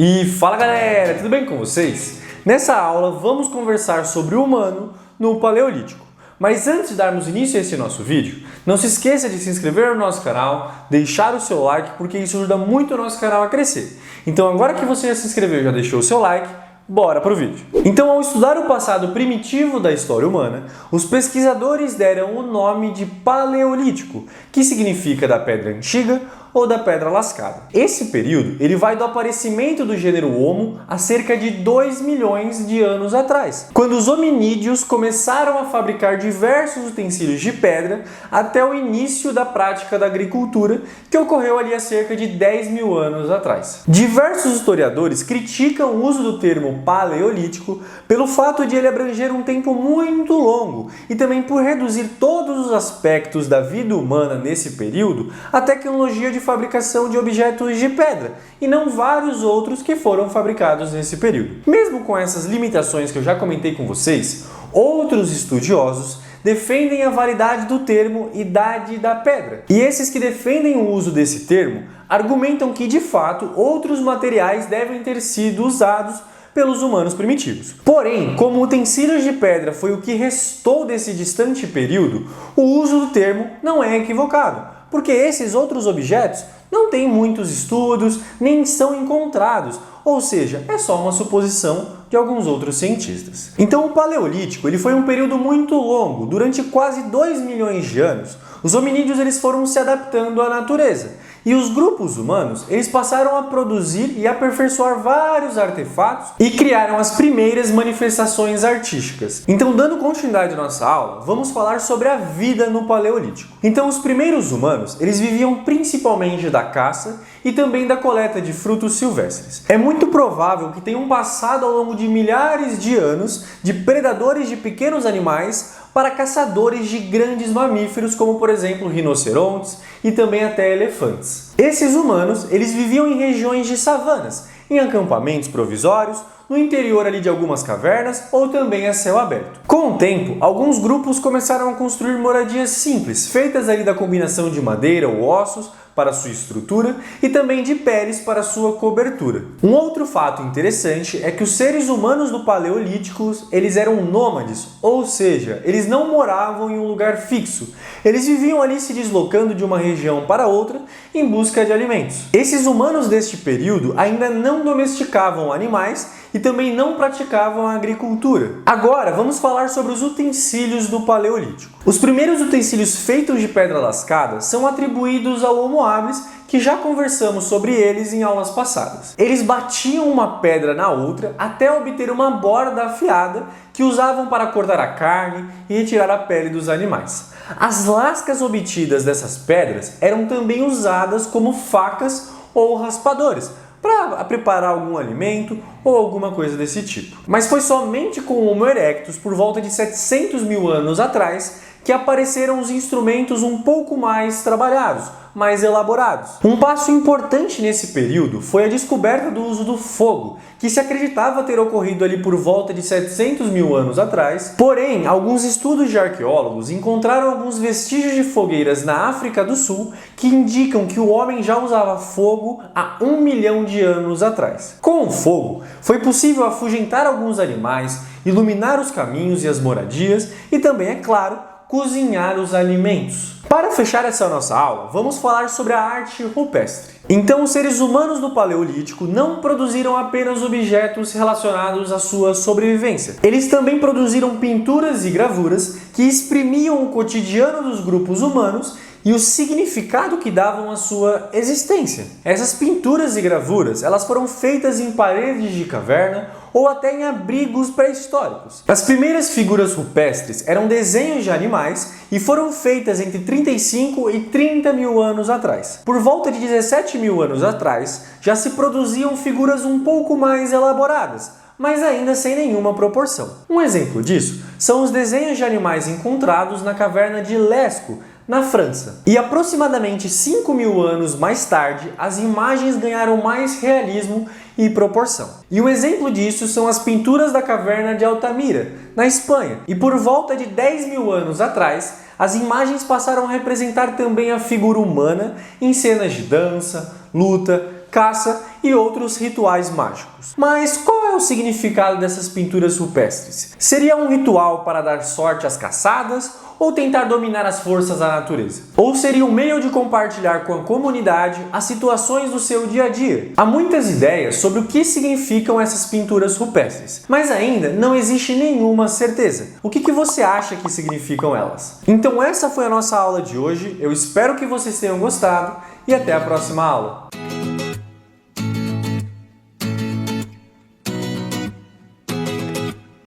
E fala galera, tudo bem com vocês? Nessa aula vamos conversar sobre o humano no Paleolítico. Mas antes de darmos início a esse nosso vídeo, não se esqueça de se inscrever no nosso canal, deixar o seu like, porque isso ajuda muito o nosso canal a crescer. Então agora que você já se inscreveu e já deixou o seu like, bora pro vídeo! Então, ao estudar o passado primitivo da história humana, os pesquisadores deram o nome de Paleolítico, que significa da pedra antiga ou da pedra lascada. Esse período ele vai do aparecimento do gênero Homo a cerca de 2 milhões de anos atrás, quando os hominídeos começaram a fabricar diversos utensílios de pedra até o início da prática da agricultura, que ocorreu ali há cerca de 10 mil anos atrás. Diversos historiadores criticam o uso do termo paleolítico pelo fato de ele abranger um tempo muito longo e também por reduzir todos os aspectos da vida humana nesse período à tecnologia de fabricação de objetos de pedra, e não vários outros que foram fabricados nesse período. Mesmo com essas limitações que eu já comentei com vocês, outros estudiosos defendem a validade do termo Idade da Pedra. E esses que defendem o uso desse termo argumentam que, de fato, outros materiais devem ter sido usados pelos humanos primitivos. Porém, como utensílios de pedra foi o que restou desse distante período, o uso do termo não é equivocado, porque esses outros objetos não têm muitos estudos, nem são encontrados, ou seja, é só uma suposição de alguns outros cientistas. Então o Paleolítico ele foi um período muito longo, durante quase 2 milhões de anos, os hominídeos eles foram se adaptando à natureza, e os grupos humanos eles passaram a produzir e aperfeiçoar vários artefatos e criaram as primeiras manifestações artísticas. Então, dando continuidade à nossa aula, vamos falar sobre a vida no Paleolítico. Então, os primeiros humanos eles viviam principalmente da caça e também da coleta de frutos silvestres. É muito provável que tenham passado ao longo de milhares de anos de predadores de pequenos animais para caçadores de grandes mamíferos, como por exemplo rinocerontes e também até elefantes. Esses humanos eles viviam em regiões de savanas, em acampamentos provisórios, no interior ali de algumas cavernas ou também a céu aberto. Com o tempo, alguns grupos começaram a construir moradias simples, feitas ali da combinação de madeira ou ossos para sua estrutura e também de peles para sua cobertura. Um outro fato interessante é que os seres humanos do Paleolítico eles eram nômades, ou seja, eles não moravam em um lugar fixo. Eles viviam ali se deslocando de uma região para outra em busca de alimentos. Esses humanos deste período ainda não domesticavam animais e também não praticavam a agricultura. Agora, vamos falar sobre os utensílios do Paleolítico. Os primeiros utensílios feitos de pedra lascada são atribuídos ao Homo habilis, que já conversamos sobre eles em aulas passadas. Eles batiam uma pedra na outra até obter uma borda afiada que usavam para cortar a carne e retirar a pele dos animais. As lascas obtidas dessas pedras eram também usadas como facas ou raspadores, para preparar algum alimento ou alguma coisa desse tipo. Mas foi somente com o Homo erectus, por volta de 700 mil anos atrás, que apareceram os instrumentos um pouco mais trabalhados, mais elaborados. Um passo importante nesse período foi a descoberta do uso do fogo, que se acreditava ter ocorrido ali por volta de 700 mil anos atrás. Porém, alguns estudos de arqueólogos encontraram alguns vestígios de fogueiras na África do Sul que indicam que o homem já usava fogo há 1 milhão de anos atrás. Com o fogo, foi possível afugentar alguns animais, iluminar os caminhos e as moradias e também, é claro, cozinhar os alimentos. Para fechar essa nossa aula, vamos falar sobre a arte rupestre. Então, os seres humanos do Paleolítico não produziram apenas objetos relacionados à sua sobrevivência. Eles também produziram pinturas e gravuras que exprimiam o cotidiano dos grupos humanos e o significado que davam à sua existência. Essas pinturas e gravuras, elas foram feitas em paredes de caverna ou até em abrigos pré-históricos. As primeiras figuras rupestres eram desenhos de animais e foram feitas entre 35 e 30 mil anos atrás. Por volta de 17 mil anos atrás, já se produziam figuras um pouco mais elaboradas, mas ainda sem nenhuma proporção. Um exemplo disso são os desenhos de animais encontrados na caverna de Lesco, na França. E aproximadamente 5 mil anos mais tarde, as imagens ganharam mais realismo e proporção. E um exemplo disso são as pinturas da caverna de Altamira, na Espanha. E por volta de 10 mil anos atrás, as imagens passaram a representar também a figura humana em cenas de dança, luta, caça e outros rituais mágicos. Mas qual é o significado dessas pinturas rupestres? Seria um ritual para dar sorte às caçadas ou tentar dominar as forças da natureza? Ou seria um meio de compartilhar com a comunidade as situações do seu dia a dia? Há muitas ideias sobre o que significam essas pinturas rupestres, mas ainda não existe nenhuma certeza. O que você acha que significam elas? Então essa foi a nossa aula de hoje, eu espero que vocês tenham gostado e até a próxima aula!